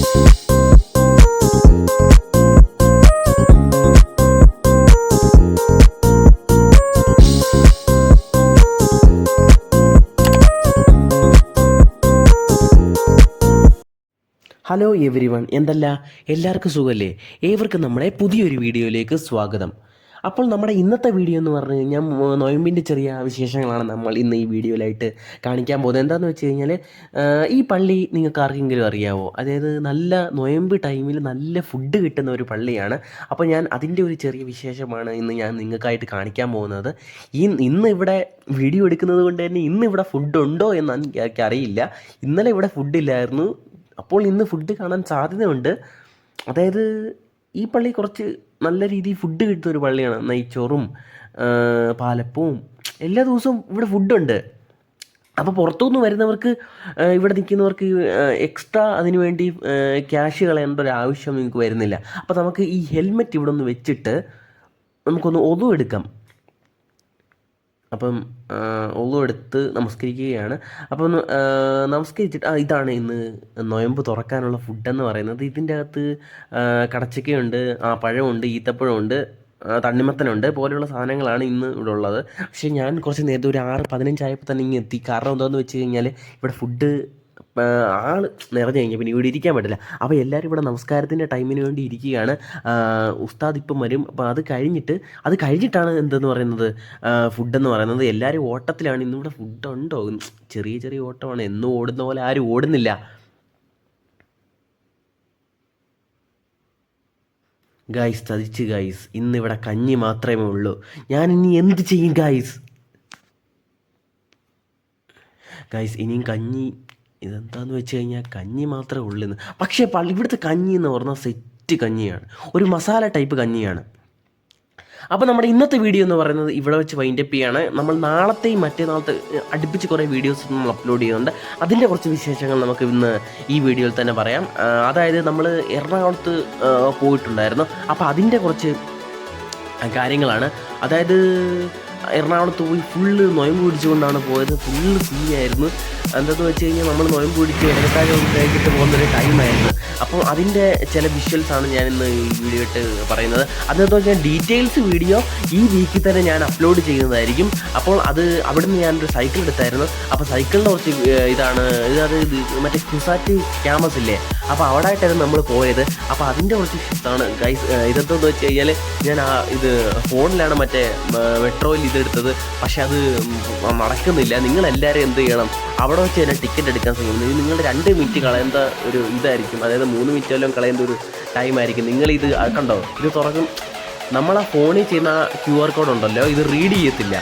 Hello every one, എന്തല്ല എല്ലാവർക്കും സുഖമല്ലേ? ഏവർക്കും നമ്മുടെ പുതിയൊരു വീഡിയോയിലേക്ക് സ്വാഗതം. അപ്പോൾ നമ്മുടെ ഇന്നത്തെ വീഡിയോ എന്ന് പറഞ്ഞു കഴിഞ്ഞാൽ നൊയമ്പിൻ്റെ ചെറിയ വിശേഷങ്ങളാണ് നമ്മൾ ഇന്ന് ഈ വീഡിയോയിലായിട്ട് കാണിക്കാൻ പോകുന്നത്. എന്താണെന്ന് വെച്ച് കഴിഞ്ഞാൽ ഈ പള്ളി നിങ്ങൾക്ക് ആർക്കെങ്കിലും അറിയാവോ? അതായത് നല്ല നൊയമ്പ് ടൈമിൽ നല്ല ഫുഡ് കിട്ടുന്ന ഒരു പള്ളിയാണ്. അപ്പോൾ ഞാൻ അതിൻ്റെ ഒരു ചെറിയ വിശേഷമാണ് ഇന്ന് ഞാൻ നിങ്ങൾക്കായിട്ട് കാണിക്കാൻ പോകുന്നത്. ഇന്ന് ഇവിടെ വീഡിയോ എടുക്കുന്നത് കൊണ്ട് തന്നെ ഇന്ന് ഇവിടെ ഫുഡ് ഉണ്ടോ എന്ന് എനിക്കറിയില്ല. ഇന്നലെ ഇവിടെ ഫുഡില്ലായിരുന്നു. അപ്പോൾ ഇന്ന് ഫുഡ് കാണാൻ സാധ്യതയുണ്ട്. അതായത് ഈ പള്ളി കുറച്ച് നല്ല രീതിയിൽ ഫുഡ് കിട്ടുന്ന ഒരു പള്ളിയാണ്. നെയ്ച്ചോറും പാലപ്പവും എല്ലാ ദിവസവും ഇവിടെ ഫുഡുണ്ട്. അപ്പോൾ പുറത്തുനിന്ന് വരുന്നവർക്ക് ഇവിടെ നിൽക്കുന്നവർക്ക് എക്സ്ട്രാ അതിന് വേണ്ടി ക്യാഷ് കളയേണ്ട ഒരു ആവശ്യം നിങ്ങൾക്ക് വരുന്നില്ല. അപ്പോൾ നമുക്ക് ഈ ഹെൽമെറ്റ് ഇവിടെ ഒന്ന് വെച്ചിട്ട് നമുക്കൊന്ന് ഒതു എടുക്കാം. അപ്പം ഒളു എടുത്ത് നമസ്കരിക്കുകയാണ്. അപ്പം നമസ്കരിച്ചിട്ട് ഇതാണ് ഇന്ന് നൊയമ്പ് തുറക്കാനുള്ള ഫുഡെന്ന് പറയുന്നത്. ഇതിൻ്റെ അകത്ത് കടച്ചക്കയുണ്ട്, പഴമുണ്ട്, ഈത്തപ്പഴമുണ്ട്, തണ്ണിമത്തനുണ്ട് പോലെയുള്ള സാധനങ്ങളാണ് ഇന്ന് ഇവിടെ ഉള്ളത്. പക്ഷേ ഞാൻ കുറച്ച് നേരത്തെ ഒരു 6:15 ആയപ്പോൾ തന്നെ ഇങ്ങ് എത്തി. കാരണം എന്താണെന്ന് വെച്ച് കഴിഞ്ഞാൽ ഇവിടെ ഫുഡ് ആൾ നിറഞ്ഞു കഴിഞ്ഞാൽ പിന്നെ ഇവിടെ ഇരിക്കാൻ പറ്റില്ല. അപ്പോൾ എല്ലാവരും ഇവിടെ നമസ്കാരത്തിൻ്റെ ടൈമിന് വേണ്ടി ഇരിക്കുകയാണ്. ഉസ്താദ് ഇപ്പം വരും. അപ്പോൾ അത് കഴിഞ്ഞിട്ടാണ് എന്തെന്ന് പറയുന്നത് ഫുഡെന്ന് പറയുന്നത്. എല്ലാവരും ഓട്ടത്തിലാണ്. ഇന്നിവിടെ ഫുഡുണ്ടോ? ചെറിയ ചെറിയ ഓട്ടമാണ്. എന്നും ഓടുന്ന പോലെ ആരും ഓടുന്നില്ല. Guys, ചതിച്ച് guys. ഇന്നിവിടെ കഞ്ഞി മാത്രമേ ഉള്ളൂ. ഞാൻ ഇനി എന്ത് ചെയ്യും ഗായ്സ്? ഇനിയും കഞ്ഞി ഇതെന്താണെന്ന് വെച്ച് കഴിഞ്ഞാൽ കഞ്ഞി മാത്രമേ ഉള്ളൂ. പക്ഷേ ഇവിടുത്തെ കഞ്ഞി എന്ന് പറഞ്ഞാൽ സെറ്റ് കഞ്ഞിയാണ്, ഒരു മസാല ടൈപ്പ് കഞ്ഞിയാണ്. അപ്പോൾ നമ്മുടെ ഇന്നത്തെ വീഡിയോ എന്ന് പറയുന്നത് ഇവിടെ വെച്ച് വൈൻഡപ്പ് ചെയ്യാണ്. നമ്മൾ നാളത്തെയും മറ്റന്നാളത്തെ അടുപ്പിച്ച് കുറേ വീഡിയോസ് നമ്മൾ അപ്ലോഡ് ചെയ്യുന്നുണ്ട്. അതിൻ്റെ കുറച്ച് വിശേഷങ്ങൾ നമുക്ക് ഇന്ന് ഈ വീഡിയോയിൽ തന്നെ പറയാം. അതായത് നമ്മൾ എറണാകുളത്ത് പോയിട്ടുണ്ടായിരുന്നു. അപ്പോൾ അതിൻ്റെ കുറച്ച് കാര്യങ്ങളാണ്. അതായത് എറണാകുളത്ത് പോയി ഫുള്ള് നൊയമ്പ് പിടിച്ചുകൊണ്ടാണ് പോയത്. ഫുള്ള് സീനായിരുന്നു. എന്താണെന്ന് വെച്ച് കഴിഞ്ഞാൽ നമ്മൾ നൊയമ്പ് പിടിച്ച് ഇടക്കാലം കഴിഞ്ഞിട്ട് പോകുന്നൊരു ടൈമായിരുന്നു. അപ്പോൾ അതിൻ്റെ ചില വിഷ്വൽസാണ് ഞാൻ ഇന്ന് ഈ വീഡിയോ ഇട്ട് പറയുന്നത്. അതെന്ന് വെച്ചാൽ ഡീറ്റെയിൽസ് വീഡിയോ ഈ വീക്കിൽ തന്നെ ഞാൻ അപ്ലോഡ് ചെയ്യുന്നതായിരിക്കും. അപ്പോൾ അവിടെ നിന്ന് ഞാനൊരു സൈക്കിൾ എടുത്തായിരുന്നു. അപ്പോൾ സൈക്കിളിൻ്റെ കുറച്ച് മറ്റേ കുസാറ്റ് ക്യാമ്പസ് ഇല്ലേ, അപ്പോൾ അവിടെ ആയിട്ടായിരുന്നു നമ്മൾ പോയത്. അപ്പോൾ അതിൻ്റെ കുറച്ച് ഇഷ്ടമാണ് ഗൈസ്. ഇതെന്താണെന്ന് വെച്ച് കഴിഞ്ഞാൽ ഞാൻ ഫോണിലാണ് മറ്റേ മെട്രോയിൽ ഇതെടുത്തത്. പക്ഷെ അത് നടക്കുന്നില്ല. നിങ്ങളെല്ലാവരും എന്ത് ചെയ്യണം, അവിടെ വെച്ച് തന്നെ ടിക്കറ്റ് എടുക്കാൻ ശ്രമിക്കുന്നത്. നിങ്ങൾ 2 മിനിറ്റ് കളയേണ്ട ഒരു ഇതായിരിക്കും. അതായത് 3 മിനിറ്റ് എല്ലാം കളയേണ്ട ഒരു ടൈമായിരിക്കും. നിങ്ങളിത് കണ്ടോ, ഇത് തുറക്കും. നമ്മളാ ഫോണിൽ ചെയ്യുന്ന QR കോഡ് ഉണ്ടല്ലോ, ഇത് റീഡ് ചെയ്യത്തില്ല.